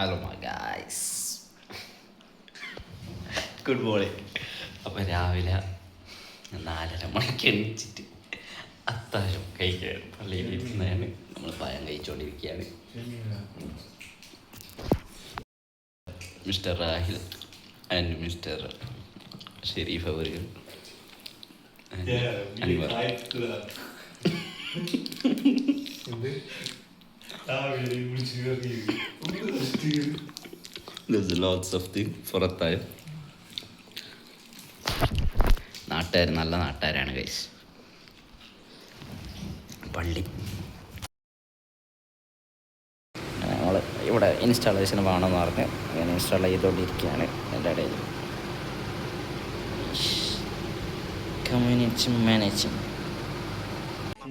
Hello guys, good morning. അപ്പം രാവിലെ 4:30 മണിക്ക് എണീച്ചിട്ട് അത്താഴം കഴിക്കുകയാണ്. പള്ളിയിൽ ഇരുന്നതാണ് നമ്മൾ പഴം കഴിച്ചുകൊണ്ടിരിക്കുകയാണ്. Mister Rahil and mister Sharif അവர்கள் Anwar. There's lots of things for a time. നാട്ടുകാർ നല്ല നാട്ടുകാരാണ് ഗൈസ്. പള്ളി നമ്മൾ ഇവിടെ ഇൻസ്റ്റാളേഷൻ വേണമെന്ന് പറഞ്ഞ് ഞാൻ ഇൻസ്റ്റാൾ ചെയ്തുകൊണ്ടിരിക്കുകയാണ്. എൻ്റെ ഇടയിൽ കമ്മ്യൂണിറ്റി മാനേജിങ്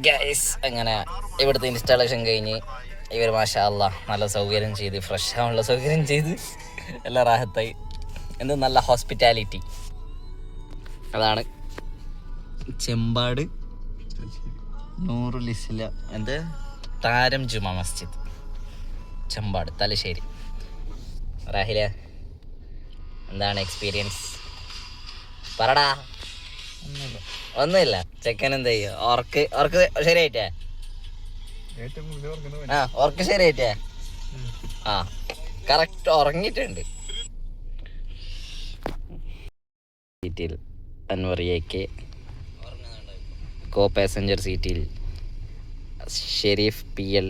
ഗൈസ്. അങ്ങനെ ഇവിടുത്തെ ഇൻസ്റ്റാളേഷൻ കഴിഞ്ഞ് ഇവർ മാഷാ അല്ലാ നല്ല സൗകര്യം ചെയ്ത്, ഫ്രഷ് ആവാനുള്ള സൗകര്യം ചെയ്ത് എല്ലാം റാഹത്തായി. എന്ത് നല്ല ഹോസ്പിറ്റാലിറ്റി. അതാണ് ചെമ്പാട് നൂറുൽ ഇസ്ലാം എന്ത് താരം ജുമാ മസ്ജിദ്, ചെമ്പാട്, തലശ്ശേരി. റാഹില, എന്താണ് എക്സ്പീരിയൻസ്? പറടാ. ഒന്നുമില്ല, ചെക്കൻ എന്താ ചെയ്യുക? ഓർക്ക് ശരിയായിട്ടേ? ഓർക്ക് ശരിയായിട്ടേ? ആ, കറക്റ്റ് ഉറങ്ങിയിട്ടുണ്ട്. സീറ്റിൽ അൻവറിയയ്ക്ക്, കോ പാസഞ്ചർ സീറ്റിൽ ഷെരീഫ് PL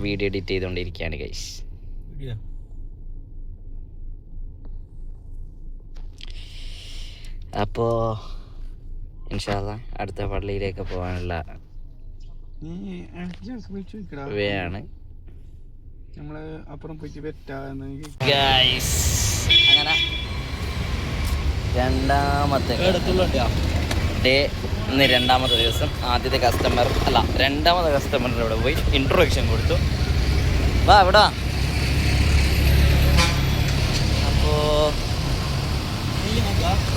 വീഡിയോ എഡിറ്റ് ചെയ്തുകൊണ്ടിരിക്കുകയാണ് ഗൈസ്. അപ്പോൾ ഇൻഷാ അല്ലാ അടുത്ത പള്ളിയിലേക്ക് പോകാനുള്ള വേയാണ്. അങ്ങനെ രണ്ടാമത്തെ ഡേ, ഇന്ന് രണ്ടാമത്തെ ദിവസം. ആദ്യത്തെ രണ്ടാമത്തെ കസ്റ്റമറിൻ്റെ ഇവിടെ പോയി ഇൻട്രൊഡക്ഷൻ കൊടുത്തു. വാ ഇവിടെ. അപ്പോൾ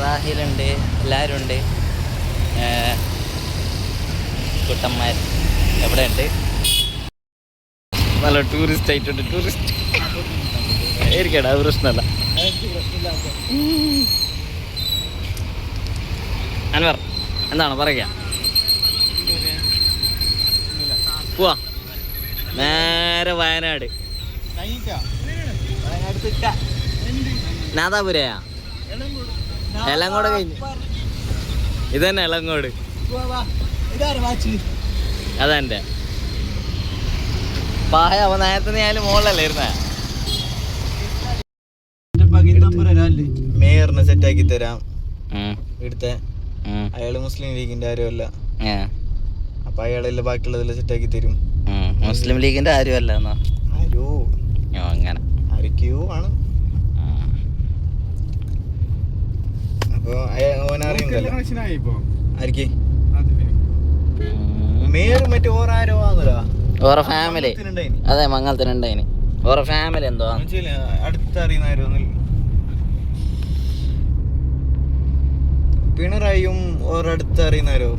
റാഹിലുണ്ട്, എല്ലാവരും ഉണ്ട്, കുട്ടന്മാർ എവിടെ ഉണ്ട്. നല്ല ടൂറിസ്റ്റ് ആയിട്ടുണ്ട്. ടൂറിസ്റ്റ് ആയിരിക്കടാ, അത് പ്രശ്നമല്ല. അൻവർ എന്താണ് പറയുക? പോവാ നേരെ വയനാട്. നാദാപുരയാ? എലങ്കോട് കഴിഞ്ഞ് ഇത് തന്നെ എലങ്കോട്. അതെൻ്റെ പായ. അവൻ നേരത്തെ ഞാൻ മുകളിലല്ലേ ഇരുന്നേ. മേയറിനെ സെറ്റാക്കി തരാം ഇവിടുത്തെ. അയാള് മുസ്ലിം ലീഗിന്റെ ആരുമല്ല, അപ്പൊ അയാളെല്ലാം ബാക്കിയുള്ളതെല്ലാം സെറ്റാക്കി തരും. മുസ്ലിം ലീഗിന്റെ ആരുമല്ല ആരോ അങ്ങനെ ആരൊക്കെയോ ആണ്. അപ്പൊ ഓനറിയുന്നല്ലോ ആർക്ക് മേയർ മറ്റേ ഓരോ ആണല്ലോ. ഓരോ ഫാമിലി. അതെ, മംഗളത്തിനുണ്ടായിന് ഓരോ ഫാമിലി. എന്തോ അടുത്തറിയുന്ന പിണറായിയും ഓരടുത്ത് അറിയുന്നാരോ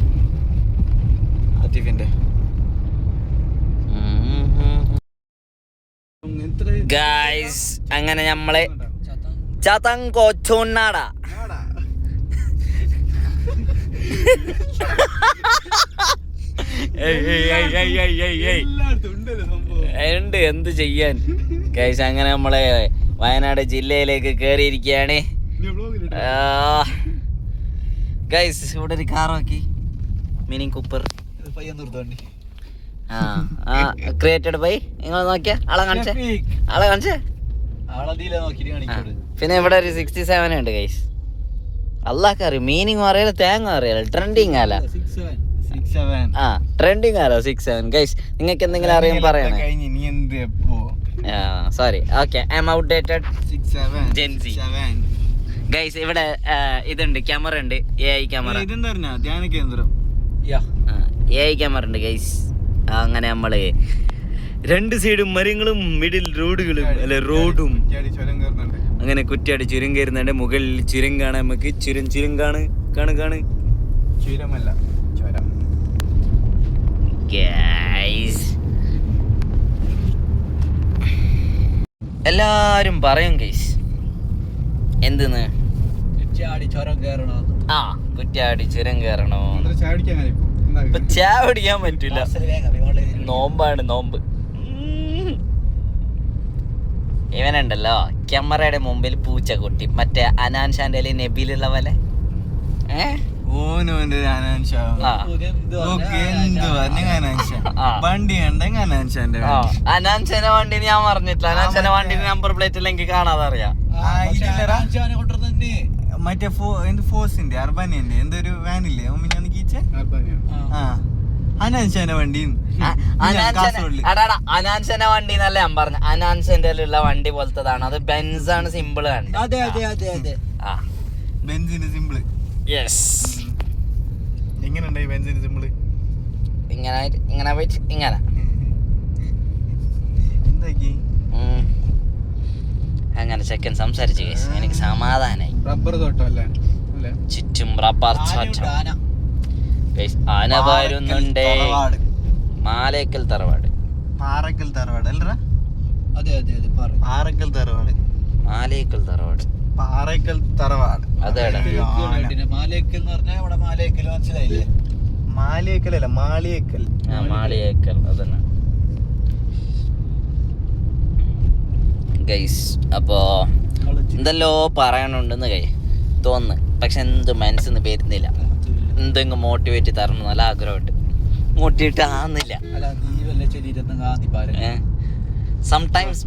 ആതിഫിന്റെ. ഗായ്സ്, അങ്ങനെ നമ്മള് ചതങ്കോച്ചുണ്ണാട ഉണ്ട്, എന്ത് ചെയ്യാൻ ഗൈസ്. അങ്ങനെ നമ്മളെ വയനാട് ജില്ലയിലേക്ക് കയറിയിരിക്കുകയാണ് ഗൈസ്. ഇവിടെ ഒരു കാർ നോക്കി, മിനി കൂപ്പർ ക്രിയേറ്റഡ് ബൈ. നിങ്ങൾ നോക്കിയ ആളെ കാണിച്ചേ. പിന്നെ ഇവിടെ ഒരു 67 ഉണ്ട് ഗൈസ്. അല്ലാഹ് അറിയും, മീനിങ് അറിയാലോ, തേങ്ങ അറിയാലോ, ട്രെൻഡിങ് ആല. ട്രെൻഡിങ് ആലോ 67 ഗൈസ്. നിങ്ങൾക്ക് എന്തെങ്കിലും അറിയാൻ പറയണേ. Sorry, okay, I am outdated Gen Z guys. ഇവിടെ ഇതുണ്ട്, ക്യാമറ ഉണ്ട്, AI ക്യാമറ. ധ്യാന കേന്ദ്രം AI ക്യാമറ ഉണ്ട് ഗൈസ്. അങ്ങനെ നമ്മള് രണ്ട് സൈഡും മരങ്ങളും മിഡിൽ റോഡുകളും അല്ലെ റോഡും അങ്ങനെ കുറ്റിയാടി ചുരം കയറുന്നുണ്ട്. മുകളിൽ ചുരം കാണാൻ നമുക്ക്. ചുരം കാണു ചുരമല്ല, ചുരം ഗൈസ്. എല്ലാരും പറയും ഗൈസ് എന്തെന്ന് ആ കുറ്റ്യാടി ചുരം കയറണോ. ഇപ്പൊ ചായ പിടിക്കാൻ പറ്റൂല, നോമ്പാണ് നോമ്പ്. ഇവനുണ്ടല്ലോ ക്യാമറയുടെ മുമ്പിൽ പൂച്ച കുട്ടി, മറ്റേ അനാൻ ഷാന്റെ നബിയിലുള്ള പോലെ. അനാൻഷാന്റെ വണ്ടി ഞാൻ പറഞ്ഞിട്ടില്ല. അനാൻഷാന്റെ വണ്ടി നമ്പർ പ്ലേറ്റ് ഇല്ലെങ്കിൽ കാണാതെ അറിയാം. മറ്റേ ഫോഴ്സിന്റെ അർബാനിയന്റെ എന്തൊരു വാനില്ലേ ഞാൻ കീച്ചേ അനാൻഷാന്റെ വണ്ടി. അനാൻഷന്റെ വണ്ടി എന്നല്ല ഞാൻ പറഞ്ഞ, അനാൻഷന്റെ ഉള്ള വണ്ടി പോലത്തതാണ് അത്. ബെൻസ് ആണ് സിമ്പിൾ വണ്ടി. ബെൻസിന് സിമ്പിള്. യെസ്. എങ്ങനെയുണ്ടായി ബെൻസിന് സിമ്പിള്? ഇങ്ങനെ പോയിട്ട് ഇങ്ങനെ എന്താക്കി അങ്ങനെ ചെക്കൻ സംസാരിച്ചു. എനിക്ക് സമാധാനായി. റബ്ബർ തോട്ടം അല്ലേ? ചുറ്റും റബ്ബർ തോട്ടം. ആന വരുന്നുണ്ടേ. മാലേക്കൽ തറവാട്. പാറക്കൽ തറവാട് അല്ലടാ? അതെ അതെ അതെ, പാറക്കൽ തറവാട്. മാലേക്കൽ തറവാട്. പാറക്കൽ തറവാട് അതെടാ. മാലേക്കൽ എന്ന് പറഞ്ഞാൽ ഇവിടെ മാലേക്കൽ മനസ്സിലായില്ലേ? മാലേക്കൽ അല്ല, മാളിയേക്കൽ. മാളിയേക്കൽ അതന്നെ ഗൈസ്. അപ്പോ എന്തെല്ലോ പറയാനുണ്ടെന്ന് തോന്നുന്നു, പക്ഷെ എന്ത് മനസ്സിന്ന് വരുന്നില്ല. എന്തെങ്കിലും മോട്ടിവേറ്റ് തരണം നല്ല ആഗ്രഹമുണ്ട്. മോട്ടിവേറ്റ് ആവുന്നില്ല. സംടൈംസ്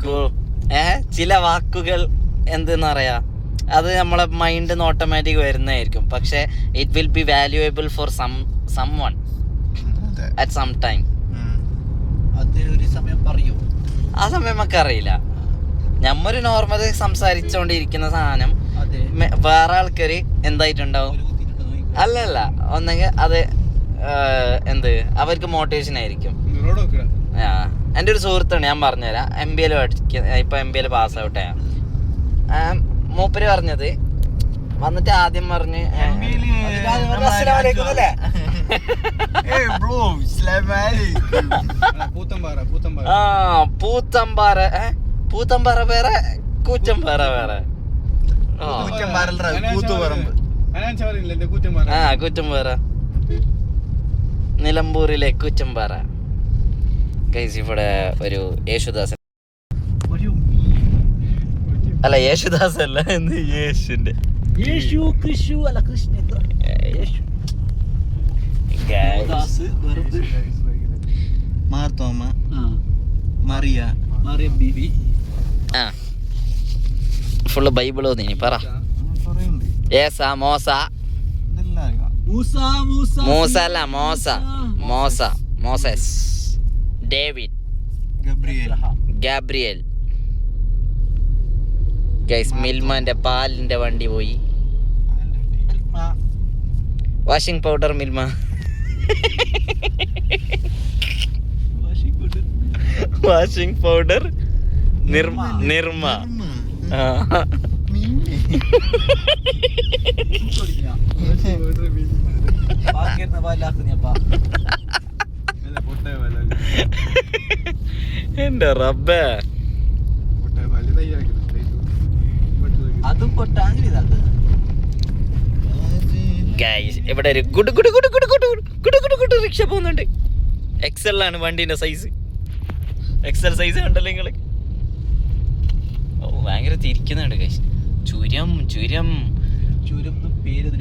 ചില വാക്കുകൾ എന്തെന്ന് പറയാ, അത് നമ്മളെ മൈൻഡിന്ന് ഓട്ടോമാറ്റിക് വരുന്നതായിരിക്കും, പക്ഷെ it will be valuable for someone at some time. ആ സമയം നമുക്ക് അറിയില്ല. നമ്മൊരു നോർമൽ സംസാരിച്ചോണ്ടിരിക്കുന്ന സാധനം വേറെ ആൾക്കാര് എന്തായിട്ടുണ്ടാവും. അല്ലല്ല, ഒന്നെങ്കിൽ അത് അവർക്ക് മോട്ടിവേഷൻ ആയിരിക്കും. എൻ്റെ ഒരു സുഹൃത്താണ്, ഞാൻ പറഞ്ഞുതരാം. MBA ഇപ്പൊ MBA പാസ് ഔട്ട് ആയ മൂപ്പര് പറഞ്ഞത് വന്നിട്ട് ആദ്യം പറഞ്ഞ് പൂത്തമ്പാറ വേറെ കൂറ്റമ്പാറ വേറെ. കൂറ്റമ്പാറ നിലമ്പൂരിലെ കൂറ്റമ്പാറ. ഗൈസ് ഇവിടെ ഒരു യേശുദാസൻ അല്ല, യേശുദാസ് അല്ല, എന്ത് യേശുന്റെ മാർത്തോമ മറിയ ബീബി. ഫുള്ള് ബൈബിൾ ഓതി പറ. ഏസ മോസ മൂസ അല്ല മോസസ് ഡേവിഡ് ഗാബ്രിയേൽ. ഗൈസ് മിൽമാന്റെ പാലിന്റെ വണ്ടി പോയി. Washing powder Milma. Washing powder Nirma. എന്റെ റബ്ബേ, ഗൈസ് ഇവിടെ ഒരു ഗുഡ് റിക്ഷ പോകുന്നുണ്ട്. XL ആണ് വണ്ടീന്റെ സൈസ്. XL സൈസ് കണ്ടല്ലോ നിങ്ങള്. ഓ ഭയങ്കര തിരിക്കുന്നുണ്ട് ഗൈസ്. ചുരം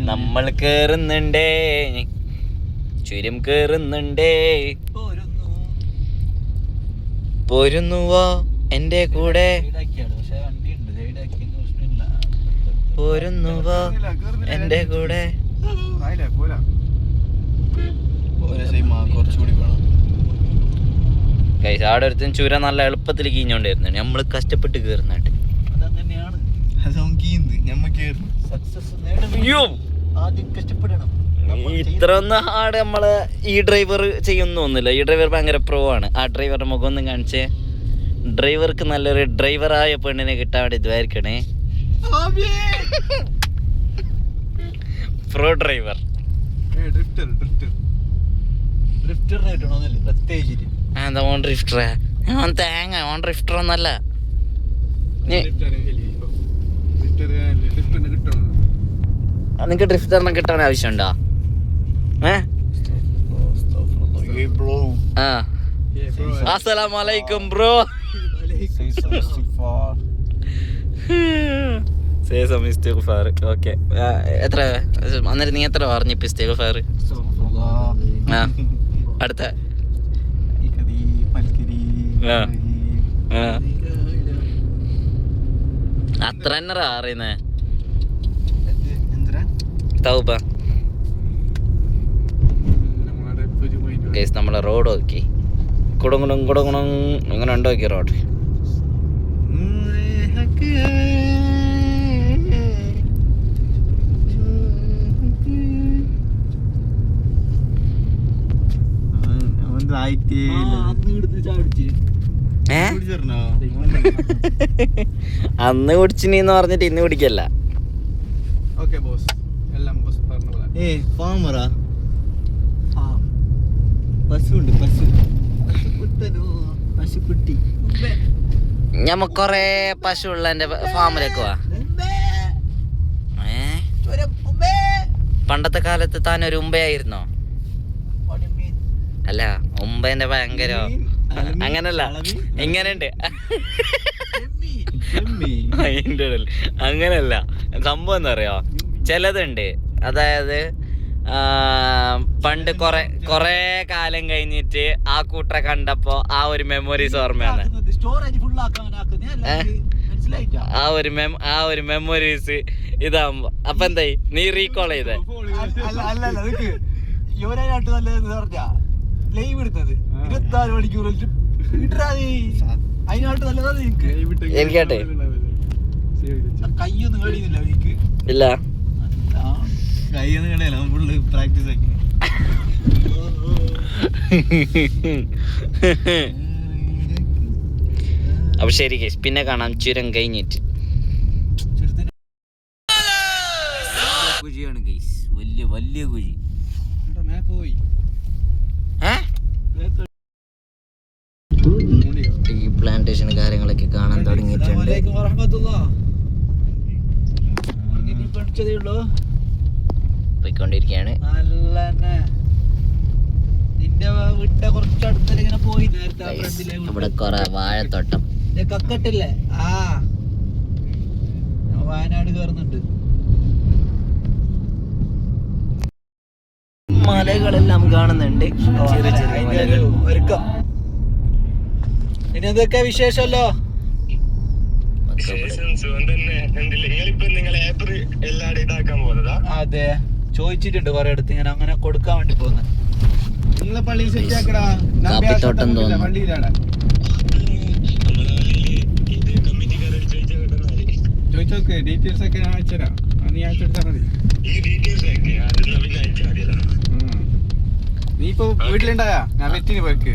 നമ്മൾ കേറുന്നുണ്ടേ, ചുരം കേറുന്നുണ്ടേ. പോരുന്നുവോ എന്റെ കൂടെ, പോരുന്നുവോ എന്റെ കൂടെ. ഗൈസ് അവിടെ ഒരുത്തും ചുരം നല്ല എളുപ്പത്തിൽ കീഞ്ഞോണ്ടിരുന്നു. നമ്മള് കഷ്ടപ്പെട്ട് കേറുന്നായിട്ട്. ഇത്ര ഒന്നും ഹാർഡ് നമ്മള് ഈ ഡ്രൈവർ ചെയ്യുന്നൊന്നുമില്ല. ഈ ഡ്രൈവർ ഭയങ്കര പ്രോ ആണ്. ആ ഡ്രൈവറുടെ മുഖം ഒന്നും കാണിച്ചേ. ഡ്രൈവർക്ക് നല്ലൊരു ഡ്രൈവറായ പെണ്ണിനെ കിട്ടാൻ വേണ്ടി ഇതായിരിക്കണേ. Pro driver. എന്താ ഓൺ ഡ്രിഫ്റ്റർ? ഓൺ തേങ്ങ. ഓൺ ഡ്രിഫ്റ്റർ ഒന്നല്ല. നിങ്ങക്ക് ഡ്രിഫ്റ്ററിനെ കിട്ടാൻ ആവശ്യമുണ്ടോ? അസ്സലാമലൈക്കും ബ്രോ. ഓക്കെ, എത്ര അന്നേരം നീ എത്ര പറഞ്ഞു ഇപ്പൊ ഇസ്തിഗ്ഫാർ? അടുത്ത അത്ര തന്നെ അറിയുന്നേ തൗബ. ഗൈസ് നമ്മളെ റോഡ് നോക്കി കുടുങ്ങുണം കുടുങ്ങുണം ഇങ്ങനെ ഉണ്ടോ നോക്കി റോഡ്. അന്ന് കുടിച്ചിനിന്ന് പറഞ്ഞിട്ട് ഇന്ന് കുടിക്കല്ല. ഞമ്മ കൊറേ പശു ഉള്ള എന്റെ ഫാമിലേക്ക് വാ. പണ്ടത്തെ കാലത്ത് താൻ ഒരു ഉമ്പയായിരുന്നോ? അല്ല, ഉമ്പേന്റെ ഭയങ്കര അങ്ങനല്ല, എങ്ങനെയുണ്ട് അങ്ങനല്ല. സംഭവം എന്താ പറയാ, ചിലതുണ്ട്, അതായത് പണ്ട് കൊറേ കാലം കഴിഞ്ഞിട്ട് ആ കൂട്ടറെ കണ്ടപ്പോ ആ ഒരു മെമ്മറീസ് ഓർമ്മയാണ്. ആ ഒരു മെമ്മറീസ് ഇതാകുമ്പോ അപ്പൊ എന്തായി നീ റീകോൾ ചെയ്തേ? എനിക്കാട്ടെ ഇല്ല, പ്രാക്ടീസ് ആക്കി. അപ്പൊ ശരി ഗൈസ്, പിന്നെ കാണാം ചുരം കഴിഞ്ഞിട്ട്. കുഴിയാണ് ഗൈസ്, വലിയ വലിയ കുഴി. ഈ പ്ലാന്റേഷൻ കാര്യങ്ങളൊക്കെ കാണാൻ തുടങ്ങിയിട്ടുണ്ട്. പോയിക്കൊണ്ടിരിക്കുകയാണ്. ഇവിടെ കൊറേ വാഴത്തോട്ടം. കക്കട്ടില്ലേ? വയനാട് കയറുന്നുണ്ട്. മലകളെല്ലാം കാണുന്നുണ്ട്, ചെറിയ ചെറിയ മലകൾ. ഇനി എന്തൊക്കെ വിശേഷമല്ലോ? അതെ, ചോദിച്ചിട്ടുണ്ട് കൊറേ അടുത്ത്, ഞാൻ അങ്ങനെ കൊടുക്കാൻ വേണ്ടി പോകുന്നത്. നിങ്ങളെ പള്ളി സെറ്റ് ആക്കടാ. കാപ്പിത്തോട്ടം തോന്നുന്നു. ചോദിച്ചോക്ക്, ഡീറ്റെയിൽസ് ഒക്കെ ഞാൻ അയച്ചുതരാം. നീ അയച്ചെടുത്താൽ മതി. നീ ഇപ്പൊ വീട്ടിലുണ്ടായാ? ഞാൻ വെറ്റിന് പോയിക്ക്.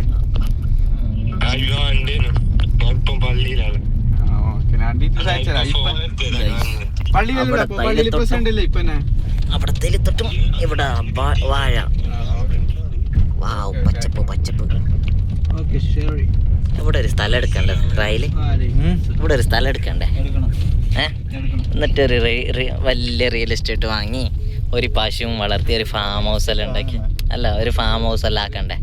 അവിടത്തെ തൊട്ടും ഇവിടെ വാഴ. വാവ്, പച്ചപ്പ് പച്ചപ്പ്. ഇവിടെ ഒരു സ്ഥലം എടുക്കണ്ടേ റൈല്? ഇവിടെ ഒരു സ്ഥലം എടുക്കണ്ടേ? എന്നിട്ടൊരു വലിയ റിയൽ എസ്റ്റേറ്റ് വാങ്ങി ഒരു പശുവും വളർത്തി ഒരു ഫാം ഹൗസ് എല്ലാം ഉണ്ടാക്കി, അല്ല ഒരു ഫാം ഹൗസ് എല്ലാം ആക്കണ്ടേ?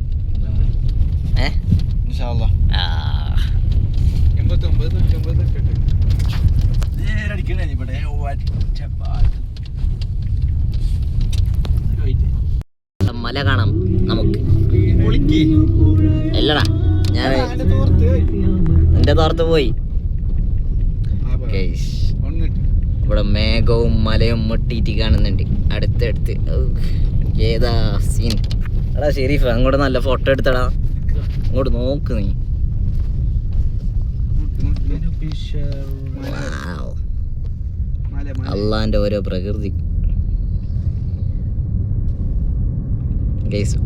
മല കാണാം നമുക്ക്. അല്ലടാ, ഞാൻ എന്റെ തോർത്ത് പോയി. ഇവിടെ മേഘവും മലയും മുട്ടിയിട്ട് കാണുന്നുണ്ട് അടുത്തടുത്ത്. ഏതാ സീൻ? എടാ ഷെരീഫ്, അങ്ങോട്ട് നല്ല ഫോട്ടോ എടുത്തടാ. അങ്ങോട്ട് നോക്ക് നീ. അള്ളാന്റെ ഓരോ പ്രകൃതി ഗൈസ്.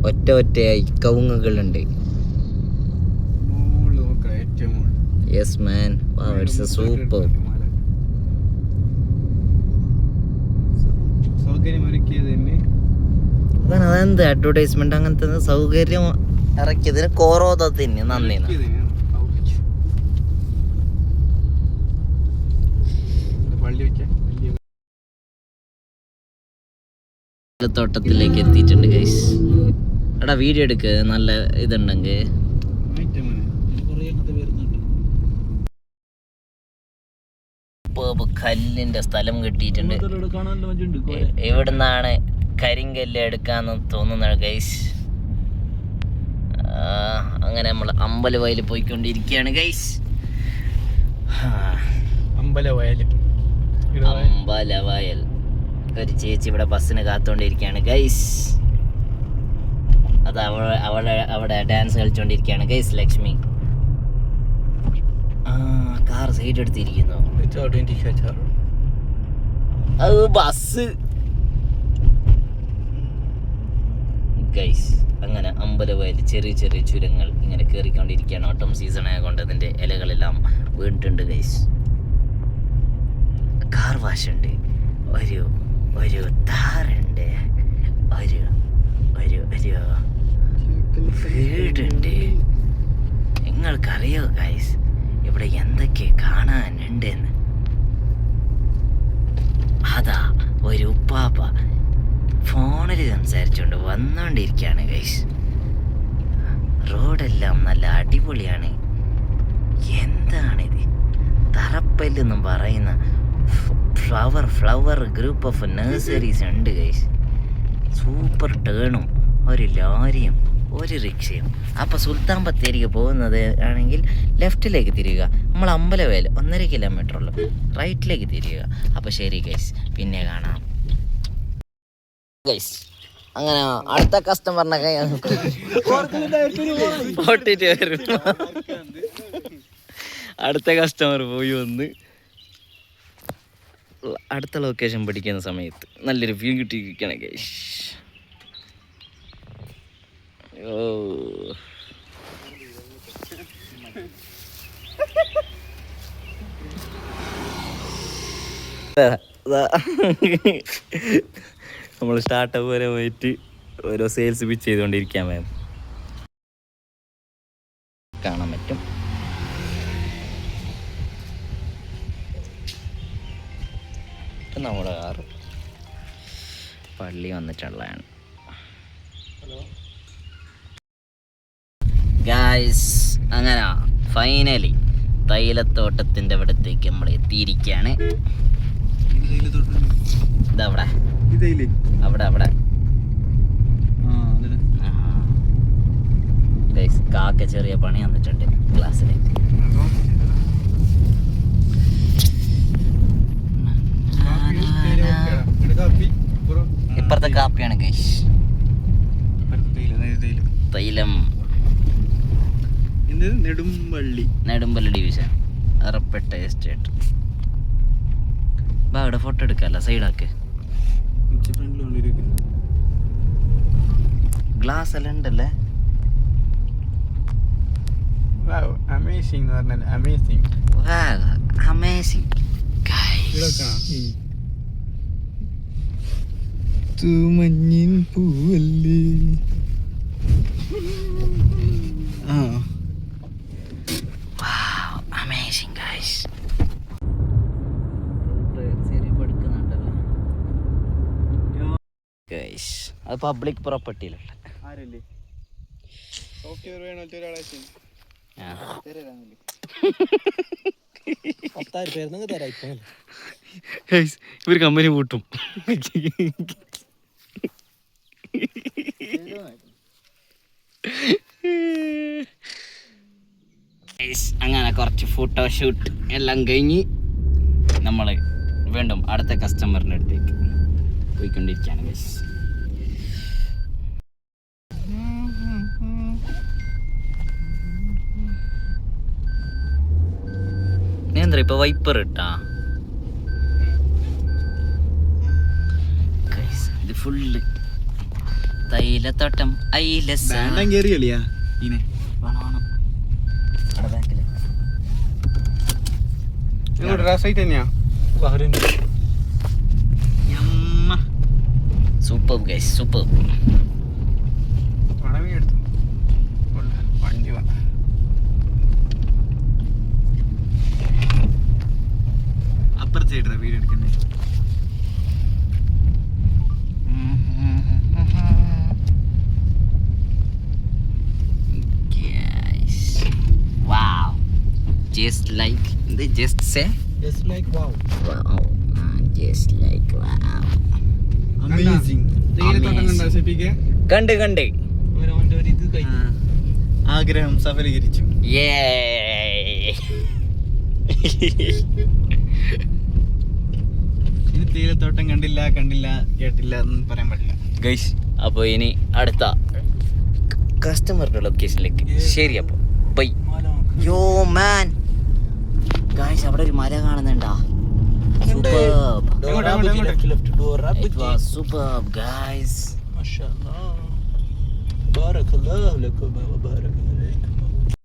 ഒറ്റയായി കവുങ്ങുകളുണ്ട്. Yes man, it's a super. അതെന്ത് അഡ്വർടൈസ്മെന്റ് അങ്ങനത്തെ സൗകര്യം ഇറക്കിയതിന് കോറോദത്തിന് നന്ദി. തോട്ടത്തിലേക്ക് എത്തിയിട്ടുണ്ട് ഗൈസ്. എടാ വീഡിയോ എടുക്ക്, നല്ല ഇതുണ്ടെങ്കിൽ. കല്ലിന്റെ സ്ഥലം കിട്ടിയിട്ടുണ്ട്. ഇവിടുന്നാണ് കരിങ്കല്ല് എടുക്കാന്ന് തോന്നുന്നത് ഗൈസ്. അങ്ങനെ നമ്മൾ അമ്പലവയൽ പോയിക്കൊണ്ടിരിക്കുകയാണ് ഗൈസ്. അമ്പലവയൽ ഒരു ചേച്ചി ഇവിടെ ബസ്സിന് കാത്തോണ്ടിരിക്കുകയാണ് ഗൈസ്. അത് അവിടെ ഡാൻസ് കളിച്ചോണ്ടിരിക്കുകയാണ് ഗൈസ്. ലക്ഷ്മി കാർ സൈഡ് എടുത്തിരിക്കുന്നു. അത് ബസ് ഗൈസ്. അങ്ങനെ അമ്പലവയൽ ചെറിയ ചെറിയ ചുരങ്ങൾ ഇങ്ങനെ കയറിക്കൊണ്ടിരിക്കുകയാണ്. ഓട്ടം സീസൺ ആയതുകൊണ്ട് അതിൻ്റെ ഇലകളെല്ലാം വീണിട്ടുണ്ട് ഗൈസ്. കാർ വാഷ് ഉണ്ട്, ഒരു താറുണ്ട്, ഒരു വീടുണ്ട്. നിങ്ങൾക്കറിയോ ഗൈസ് ഇവിടെ എന്തൊക്കെ കാണാനുണ്ടെന്ന്? അതാ ഒരു ഉപ്പാപ്പ ഫോണിൽ സംസാരിച്ചുകൊണ്ട് വന്നുകൊണ്ടിരിക്കുകയാണ് ഗൈസ്. റോഡെല്ലാം നല്ല അടിപൊളിയാണ്. എന്താണിത്? തറപ്പല്ലെന്നും പറയുന്ന ഫ്ലവർ ഗ്രൂപ്പ് ഓഫ് നഴ്സറീസ് ഉണ്ട് ഗൈസ്. സൂപ്പർ ടേണും ഒരു ലോറിയും ഒരു റിക്ഷയും. അപ്പോൾ സുൽത്താൻ ബത്തേരിക്ക് പോകുന്നത് ആണെങ്കിൽ ലെഫ്റ്റിലേക്ക് തിരിയുക. നമ്മൾ അമ്പലവയൽ 1.5 കിലോമീറ്റർ ഉള്ളു. റൈറ്റിലേക്ക് തിരിയുക. അപ്പോൾ ശരി ഗൈസ്, പിന്നെ കാണാം ഗൈസ്. അങ്ങനെ അടുത്ത കസ്റ്റമറിനൊക്കെ അടുത്ത കസ്റ്റമർ പോയി വന്ന് അടുത്ത ലൊക്കേഷൻ പഠിക്കുന്ന സമയത്ത് നല്ലൊരു വ്യൂ കിട്ടിയിരിക്കുകയാണ് ഗൈസ്. നമ്മൾ സ്റ്റാർട്ടപ്പ് വരെ പോയിട്ട് ഓരോ സെയിൽസ് പിച്ച് ചെയ്തുകൊണ്ടിരിക്കാൻ വേണം. കാണാൻ പറ്റും. നമ്മുടെ കാറ് പള്ളി വന്നിട്ടുള്ളതാണ് ഗായ്സ്. അങ്ങനെ ഫൈനലി തൈലത്തോട്ടത്തിൻ്റെ അവിടത്തേക്ക് നമ്മൾ എത്തിയിരിക്കുകയാണ്. ഇതവിടെ അവിടെ കാക്ക ചെറിയ പണി വന്നിട്ടുണ്ട് ക്ലാസ്സിൽ. ഇപ്പുറത്തെ കാപ്പിയാണ് ഗൈസ്. തൈലം നെടുമ്പള്ളി ഡിവിഷൻ അറപ്പെട്ട എസ്റ്റേറ്റ്. ബാ ഇവിടെ ഫോട്ടോ എടുക്കാമല്ലോ, സൈഡാക്ക്. ഗ്ലാസ് എല്ലാം ഉണ്ടല്ലേ. അമേസിംഗ് മഞ്ഞിൻ പൂവല്ലേ. Amazing guys. Guys, അത് പബ്ലിക് പ്രോപ്പർട്ടിയിലല്ല. ഇവർ കമ്പനി പൂട്ടും. അങ്ങനെ കുറച്ച് ഫോട്ടോഷൂട്ട് എല്ലാം കഴിഞ്ഞ് നമ്മൾ വീണ്ടും അടുത്ത കസ്റ്റമറിൻ്റെ അടുത്തേക്ക് പോയിക്കൊണ്ടിരിക്കുകയാണ് ഗൈസ്. നീ എന്താ ഇപ്പൊ വൈപ്പർ ഇട്ടാ ഗൈസ്? ഇത് ഫുള്ള് തൈലത്തോട്ടം. കേറിയളിയാ ഇനെ സൂപ്പർ ഗൈസ്, സൂപ്പർ. അപ്പുറത്തെ വീഡിയോ എടുക്കണ്ടേ? Just like just say Just like wow. Just like Amazing. കണ്ട് ആഗ്രഹം സഫലീകരിച്ചു. ഇനി തേയിലത്തോട്ടം കണ്ടില്ല കേട്ടില്ല എന്ന് പറയാൻ പറ്റില്ല ഗൈസ്. അപ്പോൾ ഇനി അടുത്ത കസ്റ്റമറുടെ ലൊക്കേഷനിലേക്ക്. ശരി, അപ്പോൾ ബൈ. യോ മാൻ ഗൈസ്, അവിടെ ഒരു മല കാണുന്നുണ്ടാ? Superb guys.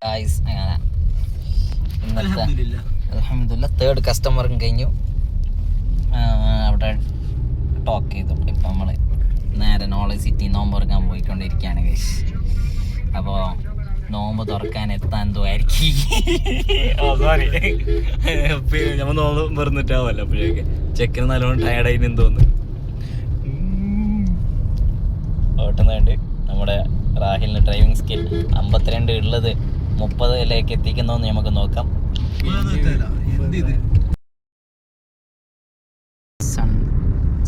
ഗൈസ് അങ്ങനെ ഇന്നത്തെ അൽഹംദുലില്ലാ തേർഡ് കസ്റ്റമറും കഴിഞ്ഞു. അവിടെ ടോക്ക് ചെയ്തു. ഇപ്പം നമ്മൾ നേരെ നോളജ് സിറ്റി നോമ്പ് തുറക്കാൻ പോയിക്കൊണ്ടിരിക്കുകയാണ് ഗൈസ്. അപ്പോൾ നോമ്പ് തുറക്കാൻ എത്താൻ എന്തോ ആയിരിക്കും. നമ്മൾ നോമ്പ് വെറുന്നിട്ടാവല്ലോ. അപ്പോഴേക്ക് ചെക്കിന് നല്ലോണം ടയർഡായിട്ട് തോന്നുന്നു. ഓട്ടുന്നുണ്ട്. നമ്മുടെ റാഹിലിന് ഡ്രൈവിംഗ് സ്കിൽ 52 ഉള്ളത് 30 എത്തിക്കുന്നോന്ന് നമുക്ക് നോക്കാം.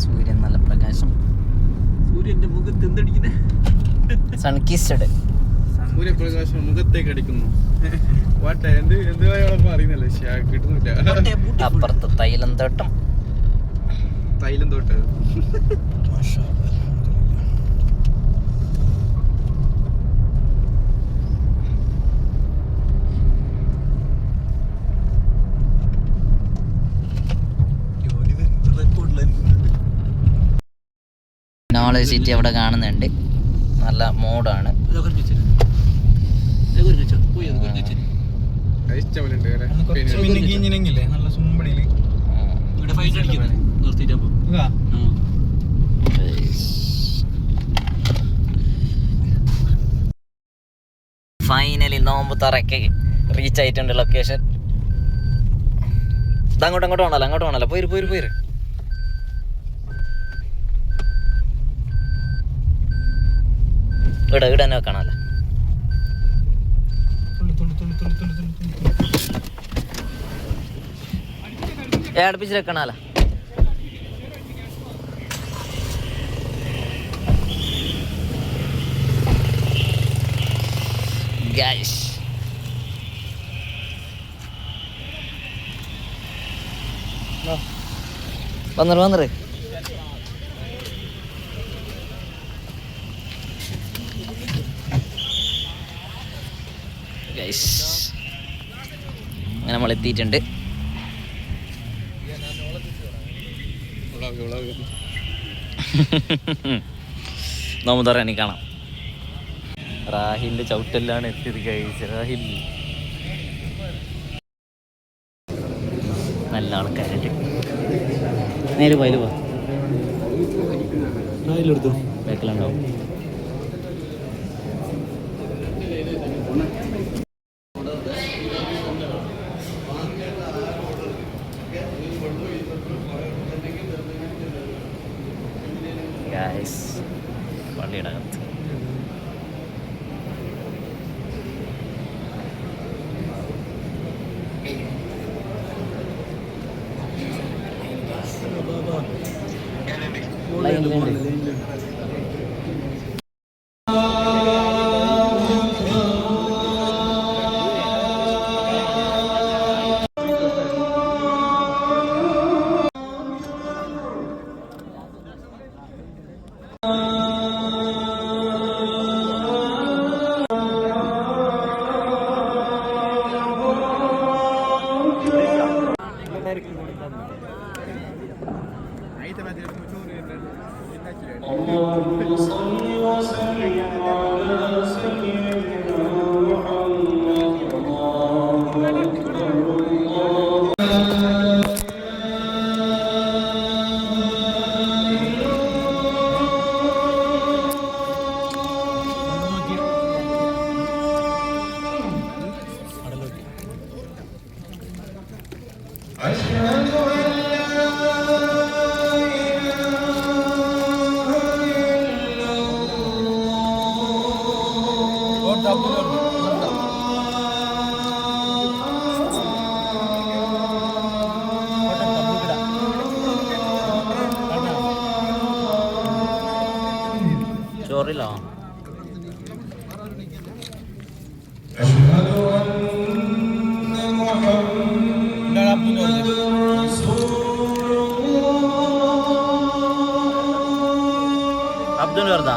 സൂര്യൻ നല്ല പ്രകാശം. സൂര്യന്റെ മുഖത്ത് എന്തടിക്കുന്നേ? സൺകിസ്ഡ് സൂര്യപ്രകാശം മുഖത്തേക്ക് അടിക്കുന്നു. അറിയുന്നില്ല, കിട്ടുന്നില്ല. അപ്പുറത്ത് തൈലം തോട്ടം. നോളജ് സിറ്റി അവിടെ കാണുന്നുണ്ട്. നല്ല മോഡാണ്. ഫൈനലി നോമ്പ് തുറക്ക് റീച്ച് ആയിട്ടുണ്ട് ലൊക്കേഷൻ. അങ്ങോട്ട് വേണല്ലോ. പോയിര്. ഇവിടെ തന്നെ വെക്കണല്ലോ. അടുപ്പിച്ച് വെക്കണല്ലോ. ഗൈസ് വന്നിട്ട് ഗൈസ് അങ്ങനെ നമ്മൾ എത്തിയിട്ടുണ്ട്. നോമ്പ് തുറ കാണാം. റാഹിലിന്റെ ചവിട്ടെല്ലാണ് എത്തിയത് ഗൈസ്. റാഹിൽ നല്ല ആൾക്കാരുണ്ട്. നേരെ പോയാലും ബാക്കിലുണ്ടാവും. ഗൈസ് പള്ളിയുടെ അകത്ത് അബ്ദുൽ വർദ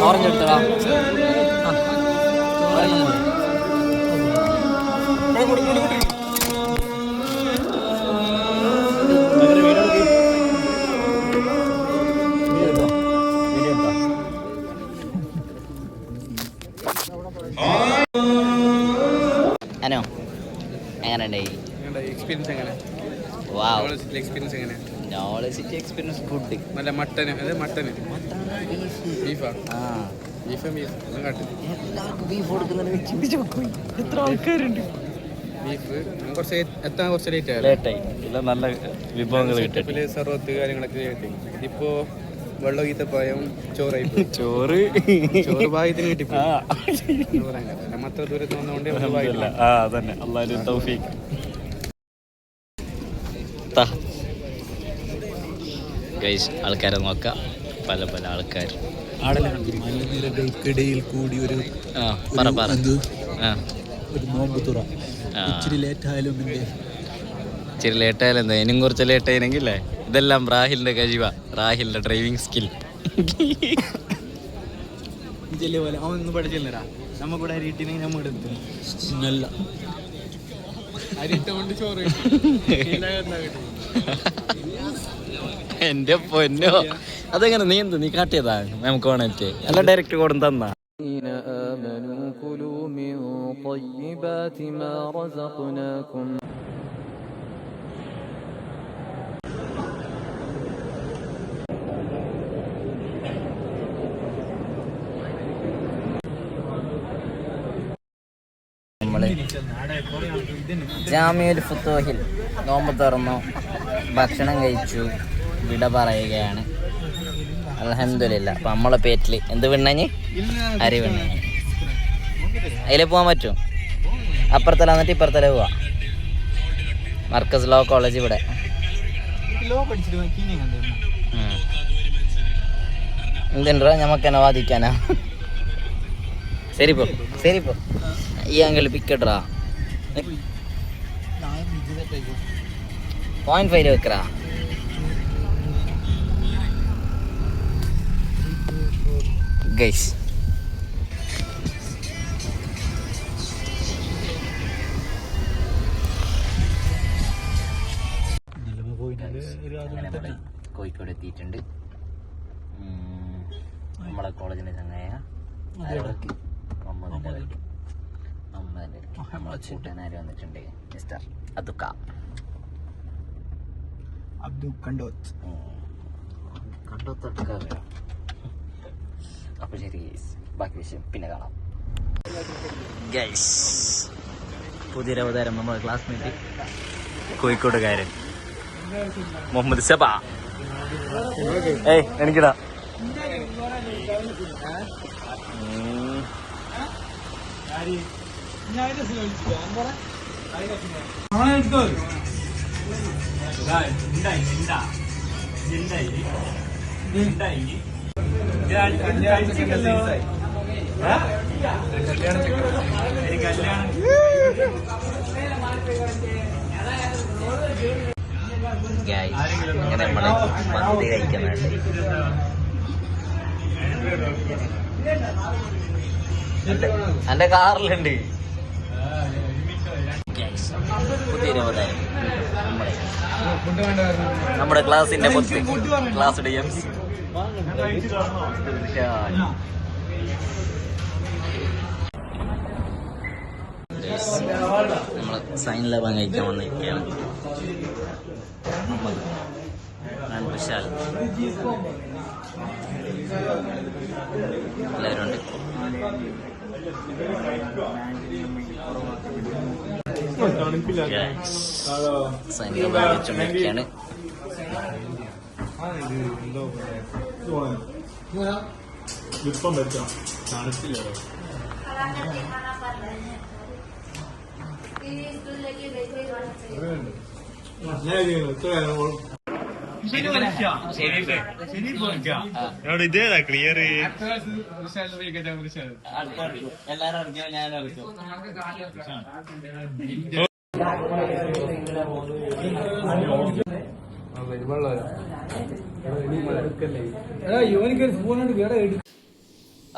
ഓറഞ്ച് എടുത്തടാ. അനോ എങ്ങനെയുണ്ട് എക്സ്പീരിയൻസ് എങ്ങനെ? എക്സ്പീരിയൻസ് എങ്ങനെ? നോളജിറ്റി എക്സ്പീരിയൻസ് ഗുഡ്. നല്ല മട്ടന് ബീഫാ? എല്ലാവർക്കും ബീഫ് കൊടുക്കുന്നത് ചിന്തിച്ചു നോക്കും. എത്ര ആൾക്കാരുണ്ട്? ബീഫ് കുറച്ച് എത്താൻ കുറച്ച് ലേറ്റായി. ഇല്ല, നല്ല വിഭവങ്ങൾ കിട്ടും. സർവത്ത് കാര്യങ്ങളൊക്കെ കിട്ടി. ഇതിപ്പോ വെള്ളം ഈത്തപ്പായം ചോറായി. ചോറ് ഭാഗ്യത്തിന് കിട്ടി. അത്ര ദൂരത്ത് വന്നുകൊണ്ട് അതന്നെ അല്ലാഹു തൗഫീഖ്. ഗൈസ് ആൾക്കാരെ നോക്കാം, പല പല ആൾക്കാർ. മലനിരകൾക്കിടയിൽ കൂടി ഒരു നോമ്പ് തുറ. ഇച്ചിരി ലേറ്റായാലും എന്താ, ഇനിയും കുറച്ച് ലേറ്റ് ആയിരുന്നെങ്കിലേ. ഇതെല്ലാം റാഹിലിന്റെ കഴിവാ, റാഹിലിന്റെ ഡ്രൈവിംഗ് സ്കിൽ. പോലെ അവനൊന്നും പഠിച്ചില്ലടാ. നമ്മ കൂടെ അരിയിട്ടിനെ നമ്മ എടുത്തില്ല. അരിട്ട ചോറ് എന്റെ പൊന്നോ, അതെങ്ങനെ നീ കാട്ടിയതാ? നമുക്ക് വേണേ അല്ല ഡയറക്റ്റ് കൊടും തന്നാ. നമ്മള് ജാമിഉൽ ഫുതൂഹിൽ നോമ്പ് തുറന്നു, ഭക്ഷണം കഴിച്ചു, വിട പറയുകയാണ്. അൽഹംദുലില്ലാ. അപ്പം നമ്മളെ പേറ്റിൽ എന്ത് വിണ്ണഞ്ഞ്? അരി വിണ്ണഞ്ഞ്. അതിൽ പോകാൻ പറ്റും. അപ്പുറത്തല എന്നിട്ട് ഇപ്പുറത്തല പോവാ. മർക്കസ് ലോ കോളേജ് ഇവിടെ. എന്തുണ്ടാ ഞമ്മക്കെന്നെ വാദിക്കാനാ? ശരിപ്പോ ഈ അങ്കിൾ പിക്കട്ടാ. 0.5 വെക്കറാ. ഗൈസ് കോഴിക്കോട് എത്തിയിട്ടുണ്ട്. നമ്മളെ കോളേജിന്റെ ചങ്ങായ നമ്മളെ കൂട്ടുകാരൻ വന്നിട്ടുണ്ട്, മിസ്റ്റർ കണ്ടോത്ത്. അപ്പോൾ ശരി ഗൈസ്, ബാക്കി വിഷയം പിന്നെ കാണാം. ഗൈസ് പുതിയൊരവതാരം നമ്മുടെ ക്ലാസ്മേറ്റ് കോഴിക്കോടുകാരൻ മുഹമ്മദ് സബ. എനിക്കിടാ. അങ്ങനെ നമ്മള് മന്തി കഴിക്കുന്നുണ്ട്. എന്റെ കാറിലുണ്ട് പുതിയൊരു അവതാരം. നമ്മുടെ ക്ലാസിന്റെ മൊത്തം ക്ലാസ്സിന്റെ എംസി നമ്മള് സൈൻ ലാബാൻ കഴിക്കാൻ വന്നിരിക്കുകയാണ്. ഞാൻ വിശാൽ എല്ലാവരും ഉണ്ട്. സൈൻ ലാബാൻ കഴിച്ചുകൊണ്ടിരിക്കുകയാണ്. ഇതേതാ ക്ലിയർ എല്ലാരും അറിഞ്ഞോ ഞാൻ അറിഞ്ഞോ.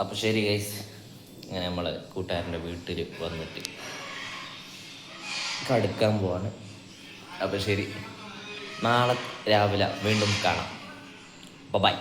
അപ്പൊ ശരി ഗൈസ്, ഇങ്ങനെ നമ്മള് കൂട്ടുകാരൻ്റെ വീട്ടിൽ വന്നിട്ട് കടുക്കാൻ പോവാണ്. അപ്പൊ ശരി, നാളെ രാവിലെ വീണ്ടും കാണാം. ബൈ.